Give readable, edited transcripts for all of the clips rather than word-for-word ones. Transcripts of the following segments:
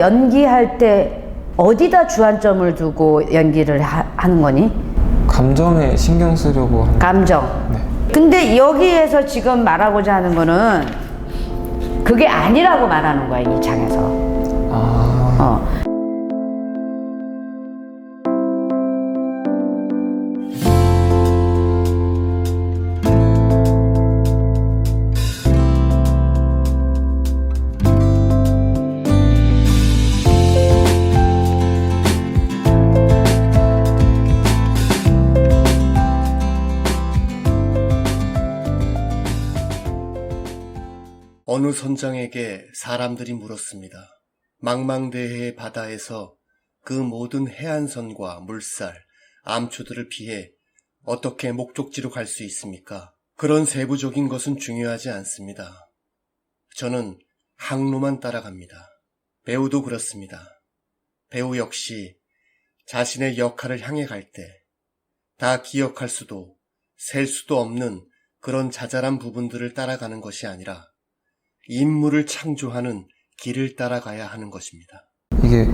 연기할 때 어디다 주안점을 두고 연기를 하는 거니? 감정에 신경 쓰려고 하는. 감정. 네. 근데 여기에서 지금 말하고자 하는 거는 그게 아니라고 말하는 거야, 이 장에서. 아. 어느 선장에게 사람들이 물었습니다. 망망대해의 바다에서 그 모든 해안선과 물살, 암초들을 피해 어떻게 목적지로 갈 수 있습니까? 그런 세부적인 것은 중요하지 않습니다. 저는 항로만 따라갑니다. 배우도 그렇습니다. 배우 역시 자신의 역할을 향해 갈 때 다 기억할 수도 셀 수도 없는 그런 자잘한 부분들을 따라가는 것이 아니라 인물을 창조하는 길을 따라가야 하는 것입니다. 이게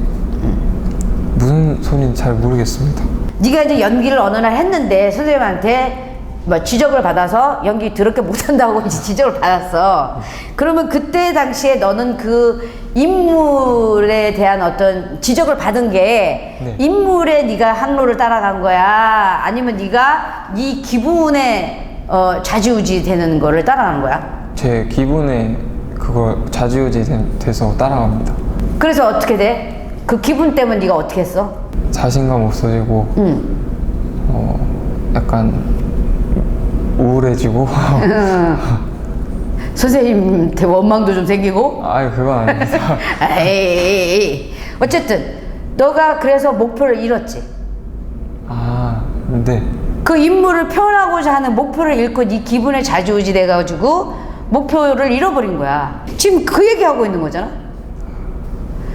무슨 소리인지 잘 모르겠습니다. 네가 이제 연기를 어느 날 했는데 선생님한테 뭐 지적을 받아서 연기 더럽게 못한다고 이제 지적을 받았어. 그러면 그때 당시에 너는 그 인물에 대한 어떤 지적을 받은 게 네. 인물에 네가 항로를 따라간 거야? 아니면 네가 네 기분에 좌지우지 되는 거를 따라간 거야? 제 기분에 그걸 좌지우지 돼서 따라갑니다. 그래서 어떻게 돼? 그 기분 때문에 네가 어떻게 했어? 자신감 없어지고, 약간 우울해지고. 선생님한테 원망도 좀 생기고? 아유, 그건 아닙니다. 에이, 어쨌든 너가 그래서 목표를 잃었지. 아, 네. 그 인물을 표현하고자 하는 목표를 잃고 네 기분에 좌지우지 돼가지고 목표를 잃어버린 거야. 지금 그 얘기하고 있는 거잖아.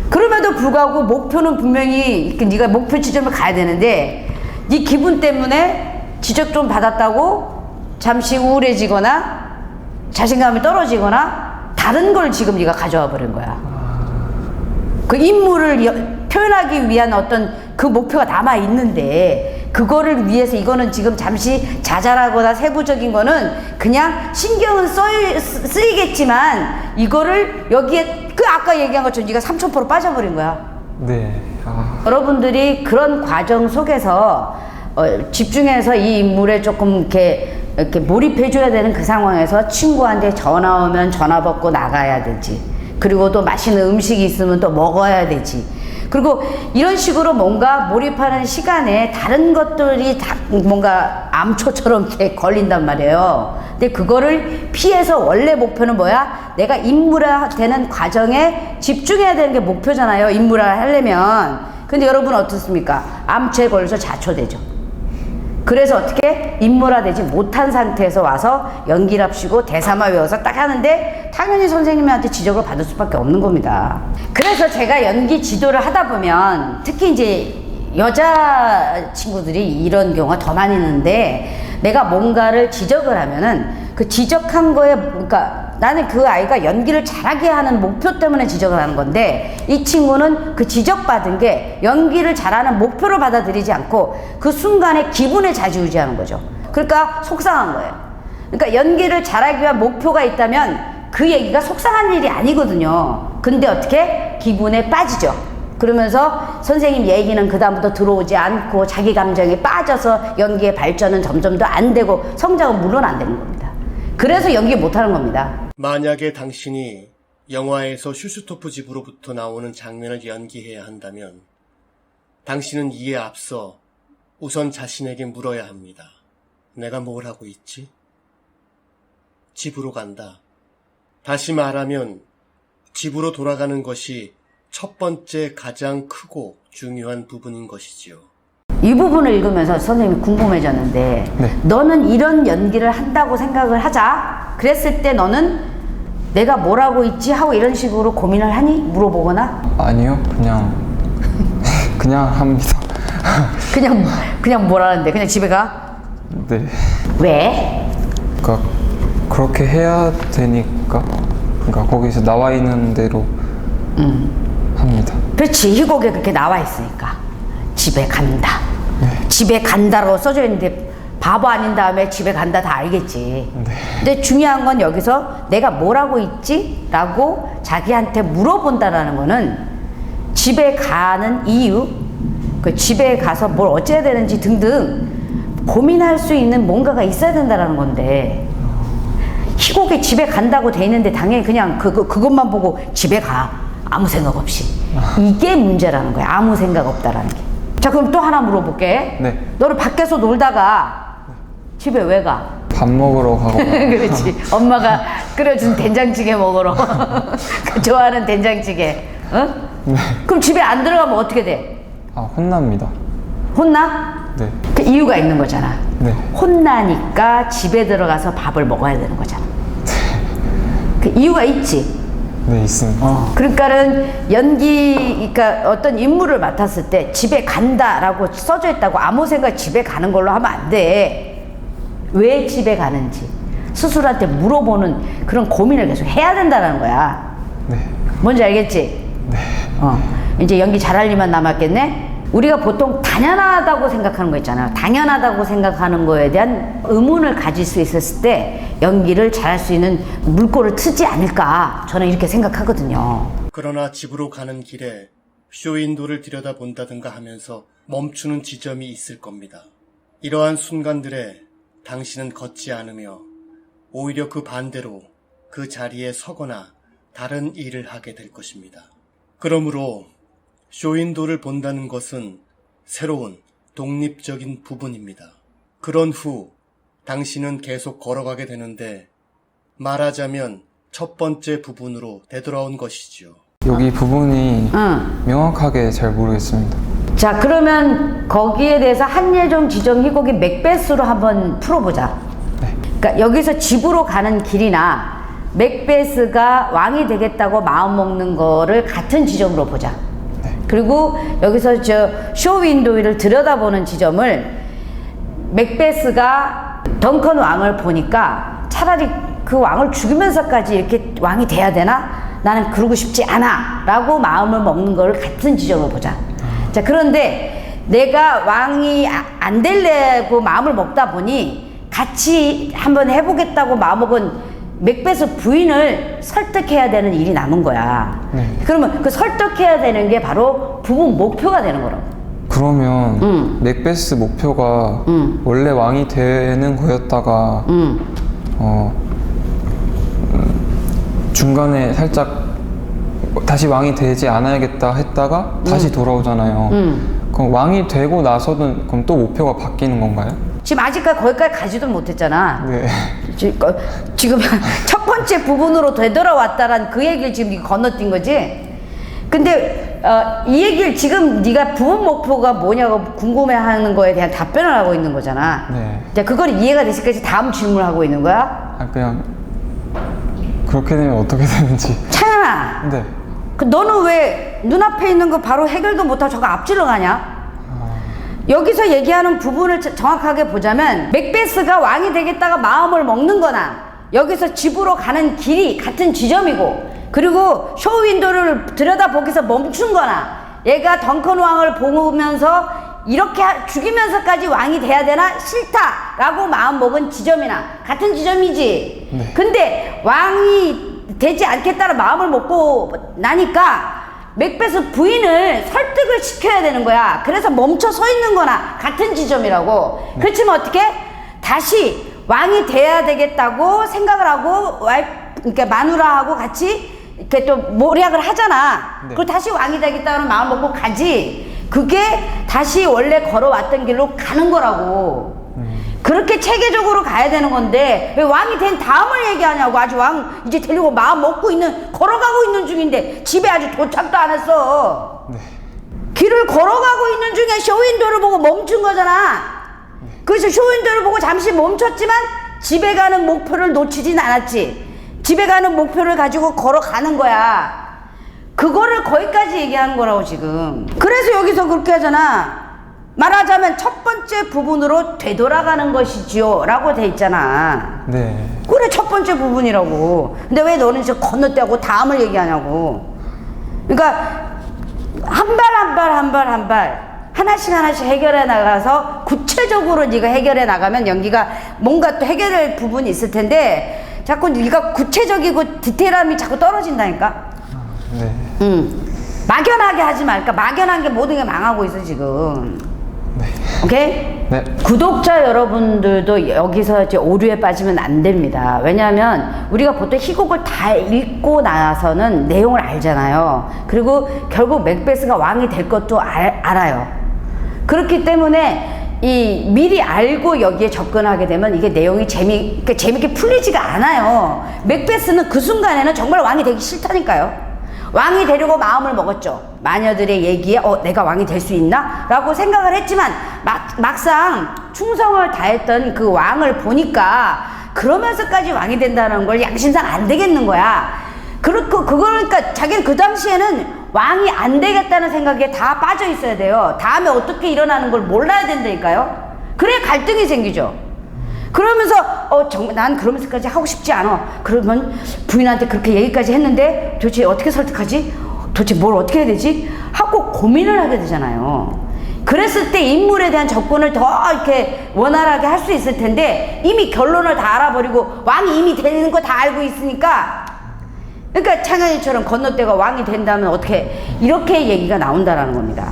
그럼에도 불구하고 목표는 분명히 네가 목표 지점을 가야 되는데 네 기분 때문에 지적 좀 받았다고 잠시 우울해지거나 자신감이 떨어지거나 다른 걸 지금 네가 가져와 버린 거야. 그 인물을 표현하기 위한 어떤 그 목표가 남아 있는데 그거를 위해서 이거는 지금 잠시 자잘하거나 세부적인 거는 그냥 신경은 쓰이겠지만 이거를 여기에 그 아까 얘기한 것처럼 네가 3000% 빠져버린 거야. 네. 아. 여러분들이 그런 과정 속에서 집중해서 이 인물에 조금 이렇게 몰입해줘야 되는 그 상황에서 친구한테 전화 오면 전화 받고 나가야 되지. 그리고 또 맛있는 음식이 있으면 또 먹어야 되지. 그리고 이런 식으로 뭔가 몰입하는 시간에 다른 것들이 다 뭔가 암초처럼 이렇게 걸린단 말이에요. 근데 그거를 피해서 원래 목표는 뭐야? 내가 인물화 되는 과정에 집중해야 되는 게 목표잖아요. 인물화 하려면. 근데 여러분 어떻습니까? 암초에 걸려서 자초되죠. 그래서 어떻게 인물화되지 못한 상태에서 와서 연기랍시고 대사만 외워서 딱 하는데 당연히 선생님한테 지적을 받을 수밖에 없는 겁니다. 그래서 제가 연기 지도를 하다 보면 특히 이제 여자 친구들이 이런 경우가 더 많이 있는데 내가 뭔가를 지적을 하면은 그 지적한 거에 그러니까 나는 그 아이가 연기를 잘하게 하는 목표 때문에 지적을 하는 건데 이 친구는 그 지적받은 게 연기를 잘하는 목표로 받아들이지 않고 그 순간에 기분에 좌지우지하는 거죠. 그러니까 속상한 거예요. 그러니까 연기를 잘하기 위한 목표가 있다면 그 얘기가 속상한 일이 아니거든요. 근데 어떻게? 기분에 빠지죠. 그러면서 선생님 얘기는 그다음부터 들어오지 않고 자기 감정에 빠져서 연기의 발전은 점점 더 안 되고 성장은 물론 안 되는 겁니다. 그래서 연기 못하는 겁니다. 만약에 당신이 영화에서 슈스토프 집으로부터 나오는 장면을 연기해야 한다면 당신은 이에 앞서 우선 자신에게 물어야 합니다. 내가 뭘 하고 있지? 집으로 간다. 다시 말하면 집으로 돌아가는 것이 첫 번째 가장 크고 중요한 부분인 것이지요. 이 부분을 읽으면서 선생님이 궁금해졌는데 네. 너는 이런 연기를 한다고 생각을 하자. 그랬을 때 너는 내가 뭘 하고 있지 하고 이런 식으로 고민을 하니? 물어보거나? 아니요. 그냥 합니다. 그냥 뭘 하는데? 그냥 집에 가? 네. 왜? 그러니까 그렇게 해야 되니까. 그러니까 거기서 나와 있는 대로 합니다. 그렇지. 희곡에 그렇게 나와 있으니까. 집에 간다. 집에 간다라고 써져 있는데 바보 아닌 다음에 집에 간다 다 알겠지. 근데 중요한 건 여기서 내가 뭘 하고 있지? 라고 자기한테 물어본다라는 거는 집에 가는 이유, 그 집에 가서 뭘 어째야 되는지 등등 고민할 수 있는 뭔가가 있어야 된다는 건데, 희곡에 집에 간다고 돼 있는데 당연히 그냥 그것만 보고 집에 가. 아무 생각 없이. 이게 문제라는 거야. 아무 생각 없다라는 게. 자, 그럼 또 하나 물어볼게. 네. 너는 밖에서 놀다가 집에 왜 가? 밥 먹으러 가고. 그렇지. 엄마가 끓여준 된장찌개 먹으러. 그 좋아하는 된장찌개. 어? 네. 그럼 집에 안 들어가면 어떻게 돼? 아, 혼납니다. 혼나? 네. 그 이유가 있는 거잖아. 네. 혼나니까 집에 들어가서 밥을 먹어야 되는 거잖아. 그 이유가 있지. 네, 있습니다. 그러니까는 그러니까 어떤 임무를 맡았을 때 집에 간다라고 써져 있다고 아무 생각 집에 가는 걸로 하면 안 돼. 왜 집에 가는지 스스로한테 물어보는 그런 고민을 계속 해야 된다는 거야. 네. 뭔지 알겠지? 네. 이제 연기 잘할 일만 남았겠네? 우리가 보통 당연하다고 생각하는 거 있잖아요. 당연하다고 생각하는 거에 대한 의문을 가질 수 있었을 때 연기를 잘할 수 있는 물꼬를 트지 않을까, 저는 이렇게 생각하거든요. 그러나 집으로 가는 길에 쇼윈도를 들여다본다든가 하면서 멈추는 지점이 있을 겁니다. 이러한 순간들에 당신은 걷지 않으며 오히려 그 반대로 그 자리에 서거나 다른 일을 하게 될 것입니다. 그러므로 쇼윈도를 본다는 것은 새로운 독립적인 부분입니다. 그런 후 당신은 계속 걸어가게 되는데, 말하자면 첫 번째 부분으로 되돌아온 것이지요. 여기 부분이 명확하게 잘 모르겠습니다. 자, 그러면 거기에 대해서 한예종 지정 희곡의 맥베스로 한번 풀어보자. 네. 그러니까 여기서 집으로 가는 길이나 맥베스가 왕이 되겠다고 마음먹는 거를 같은 지점으로 보자. 그리고 여기서 저 쇼윈도를 들여다보는 지점을 맥베스가 덩컨 왕을 보니까 차라리 그 왕을 죽이면서까지 이렇게 왕이 돼야 되나? 나는 그러고 싶지 않아 라고 마음을 먹는 걸 같은 지점으로 보자. 자, 그런데 내가 왕이 안 되려고 마음을 먹다 보니 같이 한번 해보겠다고 마음먹은 맥베스 부인을 설득해야 되는 일이 남은 거야. 그러면 그 설득해야 되는 게 바로 부분 목표가 되는 거라고. 그러면 맥베스 목표가 원래 왕이 되는 거였다가 중간에 살짝 다시 왕이 되지 않아야겠다 했다가 다시 돌아오잖아요. 그럼 왕이 되고 나서는 그럼 또 목표가 바뀌는 건가요? 지금 아직까지 거기까지 가지도 못했잖아. 네. 지금 첫 번째 부분으로 되돌아왔다란 그 얘기를 지금 네가 건너뛴 거지. 근데 이 얘기를 지금 네가 부분 목표가 뭐냐고 궁금해하는 거에 대한 답변을 하고 있는 거잖아. 네. 자, 그걸 이해가 됐을까지 다음 질문을 하고 있는 거야. 아, 그냥 그렇게 되면 어떻게 되는지. 찬아, 네. 그 너는 왜 눈앞에 있는 거 바로 해결도 못하고 저거 앞질러 가냐? 여기서 얘기하는 부분을 정확하게 보자면 맥베스가 왕이 되겠다가 마음을 먹는 거나 여기서 집으로 가는 길이 같은 지점이고, 그리고 쇼윈도를 들여다보기서 멈춘 거나 얘가 덩컨 왕을 보면서 이렇게 죽이면서까지 왕이 돼야 되나 싫다라고 마음먹은 지점이나 같은 지점이지. 네. 근데 왕이 되지 않겠다는 마음을 먹고 나니까 맥베스 부인을 설득을 시켜야 되는 거야. 그래서 멈춰 서 있는 거나 같은 지점이라고. 그렇지만 어떻게 다시 왕이 돼야 되겠다고 생각을 하고 그러니까 마누라하고 같이 이렇게 또 모략을 하잖아. 네. 그리고 다시 왕이 되겠다는 마음 먹고 가지. 그게 다시 원래 걸어왔던 길로 가는 거라고. 그렇게 체계적으로 가야 되는 건데 왜 왕이 된 다음을 얘기하냐고. 아직 왕 이제 되려고 마음 먹고 걸어가고 있는 중인데 집에 아직 도착도 안 했어. 네. 길을 걸어가고 있는 중에 쇼윈도를 보고 멈춘 거잖아. 그래서 쇼윈도를 보고 잠시 멈췄지만 집에 가는 목표를 놓치진 않았지. 집에 가는 목표를 가지고 걸어가는 거야. 그거를 거기까지 얘기하는 거라고 지금. 그래서 여기서 그렇게 하잖아. 말하자면 첫 번째 부분으로 되돌아가는 것이지요 라고 돼 있잖아. 네. 그래, 첫 번째 부분이라고. 근데 왜 너는 이제 건너뛰고 다음을 얘기하냐고. 그러니까 한 발 하나씩 해결해 나가서 구체적으로 네가 해결해 나가면 연기가 뭔가 또 해결할 부분이 있을 텐데 자꾸 네가 구체적이고 디테일함이 자꾸 떨어진다니까. 네. 막연하게 하지 말까. 막연한 게 모든 게 망하고 있어 지금. 네. 오케이? 네. 구독자 여러분들도 여기서 이제 오류에 빠지면 안 됩니다. 왜냐하면 우리가 보통 희곡을 다 읽고 나서는 내용을 알잖아요. 그리고 결국 맥베스가 왕이 될 것도 알아요. 그렇기 때문에 미리 알고 여기에 접근하게 되면 이게 내용이 재밌게 풀리지가 않아요. 맥베스는 그 순간에는 정말 왕이 되기 싫다니까요. 왕이 되려고 마음을 먹었죠. 마녀들의 얘기에 내가 왕이 될 수 있나? 라고 생각을 했지만 막상 충성을 다했던 그 왕을 보니까 그러면서까지 왕이 된다는 걸 양심상 안 되겠는 거야. 그러니까 자기는 그 당시에는 왕이 안 되겠다는 생각에 다 빠져 있어야 돼요. 다음에 어떻게 일어나는 걸 몰라야 된다니까요. 그래야 갈등이 생기죠. 그러면서 정말 난 그러면서까지 하고 싶지 않아. 그러면 부인한테 그렇게 얘기까지 했는데 도대체 어떻게 설득하지? 도대체 뭘 어떻게 해야 되지? 하고 고민을 하게 되잖아요. 그랬을 때 인물에 대한 접근을 더 이렇게 원활하게 할 수 있을 텐데 이미 결론을 다 알아버리고 왕이 이미 되는 거 다 알고 있으니까, 그러니까 창현이처럼 건너뛰어가 왕이 된다면 어떻게, 이렇게 얘기가 나온다라는 겁니다.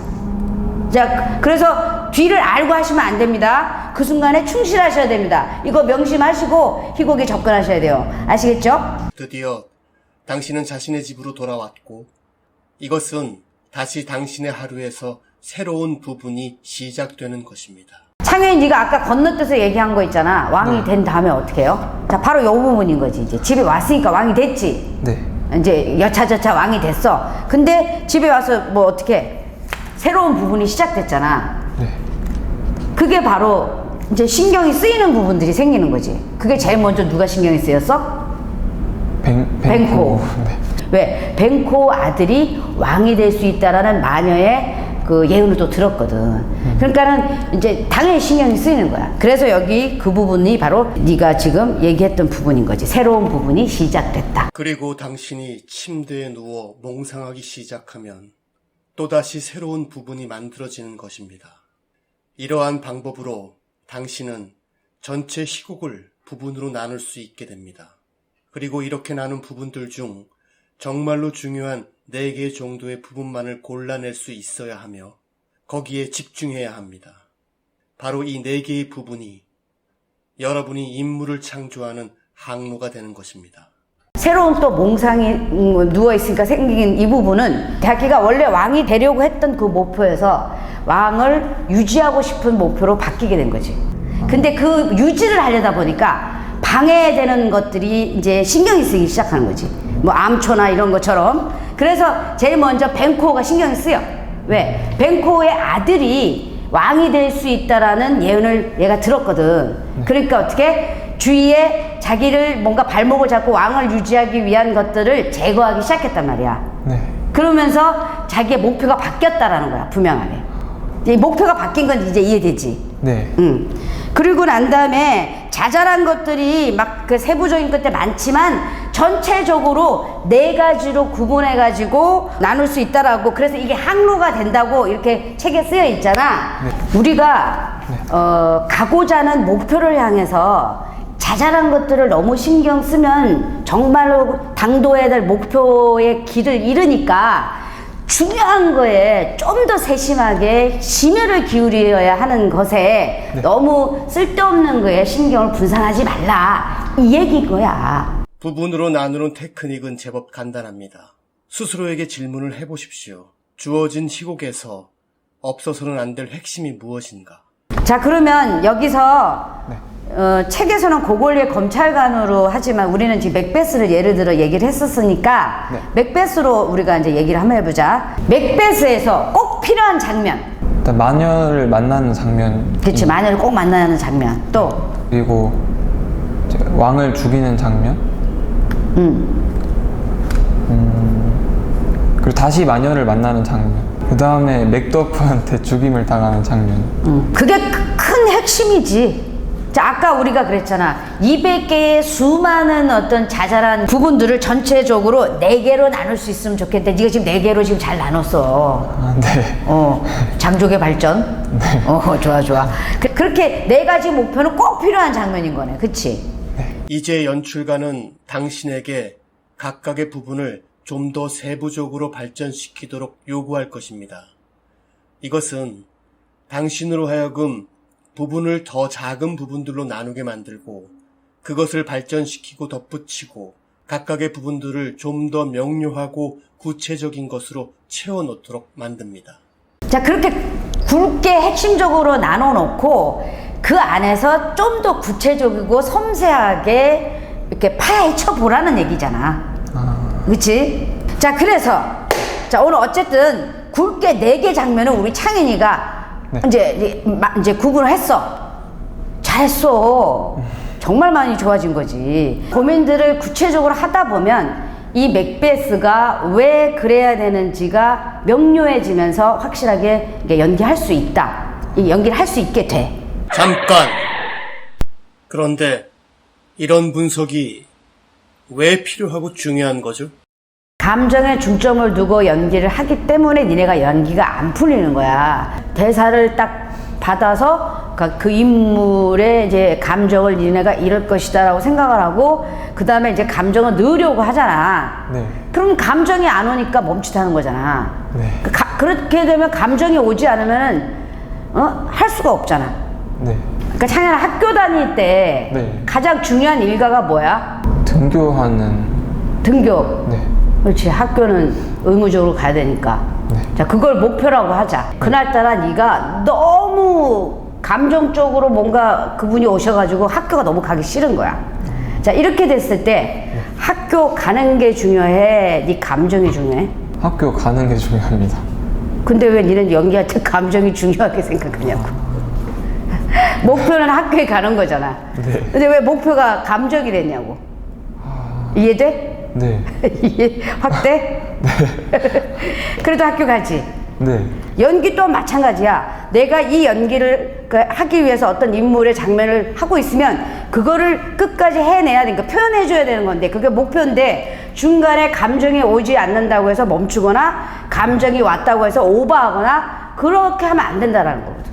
자, 그래서 뒤를 알고 하시면 안 됩니다. 그 순간에 충실하셔야 됩니다. 이거 명심하시고 희곡에 접근하셔야 돼요. 아시겠죠? 드디어 당신은 자신의 집으로 돌아왔고 이것은 다시 당신의 하루에서 새로운 부분이 시작되는 것입니다. 창현이 네가 아까 건너뛰어서 얘기한 거 있잖아. 왕이 된 다음에 어떻게 해요? 자, 바로 요 부분인 거지. 이제 집에 왔으니까 왕이 됐지. 네. 이제 여차저차 왕이 됐어. 근데 집에 와서 뭐 어떻게 새로운 부분이 시작됐잖아. 네. 그게 바로 이제 신경이 쓰이는 부분들이 생기는 거지. 그게 제일 먼저 누가 신경이 쓰였어? 뱅코. 네. 왜? 뱅코 아들이 왕이 될 수 있다라는 마녀의 그 예언을 또 들었거든. 그러니까는 이제 당연히 신경이 쓰이는 거야. 그래서 여기 그 부분이 바로 네가 지금 얘기했던 부분인 거지. 새로운 부분이 시작됐다. 그리고 당신이 침대에 누워 몽상하기 시작하면 또다시 새로운 부분이 만들어지는 것입니다. 이러한 방법으로 당신은 전체 희곡을 부분으로 나눌 수 있게 됩니다. 그리고 이렇게 나눈 부분들 중 정말로 중요한 4개 정도의 부분만을 골라낼 수 있어야 하며 거기에 집중해야 합니다. 바로 이 4개의 부분이 여러분이 인물을 창조하는 항로가 되는 것입니다. 새로운 또 몽상이 누워있으니까 생긴 이 부분은 자기가 원래 왕이 되려고 했던 그 목표에서 왕을 유지하고 싶은 목표로 바뀌게 된 거지. 근데 그 유지를 하려다 보니까 방해되는 것들이 이제 신경이 쓰이기 시작하는 거지. 뭐 암초나 이런 것처럼. 그래서 제일 먼저 뱅코가 신경이 쓰여. 왜? 뱅코의 아들이 왕이 될 수 있다라는 예언을 얘가 들었거든. 그러니까 어떻게? 주위에 자기를 뭔가 발목을 잡고 왕을 유지하기 위한 것들을 제거하기 시작했단 말이야. 네. 그러면서 자기의 목표가 바뀌었다라는 거야, 분명하게. 이 목표가 바뀐 건 이제 이해되지. 네. 그리고 난 다음에 자잘한 것들이 막 그 세부적인 것들 많지만 전체적으로 4가지로 구분해가지고 나눌 수 있다라고. 그래서 이게 항로가 된다고 이렇게 책에 쓰여 있잖아. 네. 우리가 가고자 하는 목표를 향해서 자잘한 것들을 너무 신경 쓰면 정말로 당도해야 될 목표의 길을 잃으니까 중요한 거에 좀 더 세심하게 심혈을 기울여야 하는 것에 네. 너무 쓸데없는 거에 신경을 분산하지 말라, 이 얘기 거야. 부분으로 나누는 테크닉은 제법 간단합니다. 스스로에게 질문을 해보십시오. 주어진 희곡에서 없어서는 안 될 핵심이 무엇인가? 자, 그러면 여기서 네. 책에서는 고골리의 검찰관으로 하지만 우리는 지금 맥베스를 예를 들어 얘기를 했었으니까 네. 맥베스로 우리가 이제 얘기를 한번 해보자. 맥베스에서 꼭 필요한 장면. 일단 마녀를 만나는 장면. 그치, 마녀를 꼭 만나는 장면. 또 그리고 이제 왕을 죽이는 장면. 그리고 다시 마녀를 만나는 장면. 그 다음에 맥더프한테 죽임을 당하는 장면. 그게 큰 핵심이지. 자, 아까 우리가 그랬잖아. 200개의 수많은 어떤 자잘한 부분들을 전체적으로 4개로 나눌 수 있으면 좋겠대. 네가 지금 4개로 지금 잘 나눴어. 아, 네. 장족의 발전. 네. 좋아, 좋아. 그렇게 4가지 목표는 꼭 필요한 장면인 거네. 그치? 이제 연출가는 당신에게 각각의 부분을 좀 더 세부적으로 발전시키도록 요구할 것입니다. 이것은 당신으로 하여금 부분을 더 작은 부분들로 나누게 만들고 그것을 발전시키고 덧붙이고 각각의 부분들을 좀 더 명료하고 구체적인 것으로 채워놓도록 만듭니다. 자, 그렇게 굵게 핵심적으로 나눠놓고 그 안에서 좀 더 구체적이고 섬세하게 이렇게 파헤쳐 보라는 얘기잖아. 그치? 자, 그래서 자, 오늘 어쨌든 굵게 4개 장면을 우리 창현이가 네. 이제 구분을 했어. 잘했어. 정말 많이 좋아진 거지. 고민들을 구체적으로 하다 보면 이 맥베스가 왜 그래야 되는지가 명료해지면서 확실하게 연기할 수 있다. 연기를 할 수 있게 돼. 잠깐! 그런데 이런 분석이 왜 필요하고 중요한 거죠? 감정에 중점을 두고 연기를 하기 때문에 니네가 연기가 안 풀리는 거야. 대사를 딱 받아서 그 인물의 이제 감정을 니네가 이럴 것이다라고 생각을 하고 그 다음에 이제 감정을 넣으려고 하잖아. 네. 그럼 감정이 안 오니까 멈칫하는 거잖아. 네. 그렇게 되면 감정이 오지 않으면 할 수가 없잖아. 네. 그러니까 창현아 학교 다닐 때 네. 가장 중요한 일과가 뭐야? 등교하는. 등교. 네. 그렇지. 학교는 의무적으로 가야 되니까. 네. 자, 그걸 목표라고 하자. 그날따라 네가 너무 감정적으로 뭔가 그분이 오셔가지고 학교가 너무 가기 싫은 거야. 자, 이렇게 됐을 때 학교 가는 게 중요해? 네 감정이 중요해? 학교 가는 게 중요합니다. 근데 왜 니는 연기할 때 감정이 중요하게 생각하냐고. 목표는 학교에 가는 거잖아. 네. 근데 왜 목표가 감정이 됐냐고. 이해돼? 네. 이해 확대? 그래도 학교 가지. 네. 연기 또한 마찬가지야. 내가 이 연기를 하기 위해서 어떤 인물의 장면을 하고 있으면 그거를 끝까지 해내야 되니까 표현해줘야 되는 건데 그게 목표인데 중간에 감정이 오지 않는다고 해서 멈추거나 감정이 왔다고 해서 오버하거나 그렇게 하면 안 된다라는 거거든.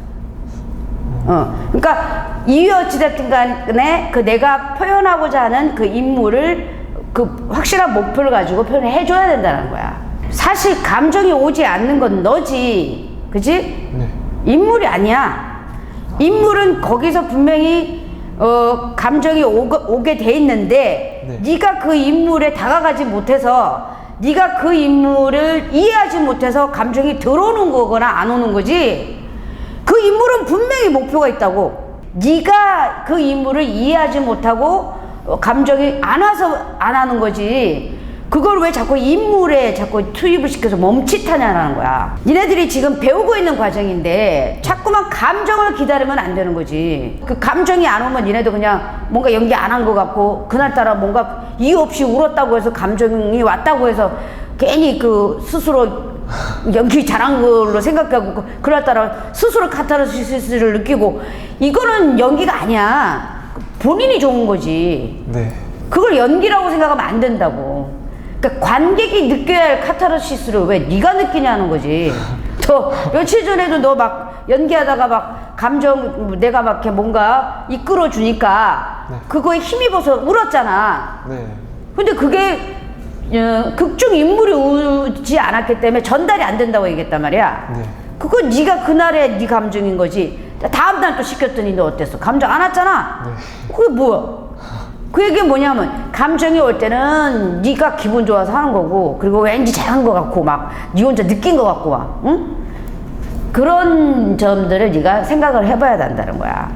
그러니까 이유 어찌됐든 간에 그 내가 표현하고자 하는 그 인물을 그 확실한 목표를 가지고 표현을 해줘야 된다는 거야. 사실 감정이 오지 않는 건 너지. 그치? 네. 인물이 아니야. 인물은 거기서 분명히 감정이 오게 돼 있는데 네. 네가 그 인물에 다가가지 못해서 네가 그 인물을 이해하지 못해서 감정이 들어오는 거거나 안 오는 거지. 그 인물은 분명히 목표가 있다고. 네가 그 인물을 이해하지 못하고 감정이 안 와서 안 하는 거지. 그걸 왜 자꾸 인물에 자꾸 투입을 시켜서 멈칫하냐라는 거야. 니네들이 지금 배우고 있는 과정인데 자꾸만 감정을 기다리면 안 되는 거지. 그 감정이 안 오면 니네도 그냥 뭔가 연기 안 한 것 같고 그날따라 뭔가 이유 없이 울었다고 해서 감정이 왔다고 해서 괜히 그 스스로 연기 잘한 걸로 생각하고 그날따라 스스로 카타르시스를 느끼고 이거는 연기가 아니야. 본인이 좋은 거지. 네. 그걸 연기라고 생각하면 안 된다고. 그러니까 관객이 느껴야 할 카타르시스를 왜 네가 느끼냐는 거지. 저 며칠 전에도 너 막 연기하다가 막 감정 내가 막 이렇게 뭔가 이끌어 주니까 네. 그거에 힘입어서 울었잖아. 네. 근데 그게 극중 인물이 울지 않았기 때문에 전달이 안 된다고 얘기했단 말이야. 네. 그건 네가 그날의 네 감정인 거지. 다음 날 또 시켰더니 너 어땠어? 감정 안 왔잖아. 네. 그게 뭐야? 그 얘기 뭐냐면 감정이 올 때는 네가 기분 좋아서 하는 거고 그리고 왠지 잘한 것 같고 막 네 혼자 느낀 것 같고 막 응? 그런 점들을 네가 생각을 해봐야 된다는 거야.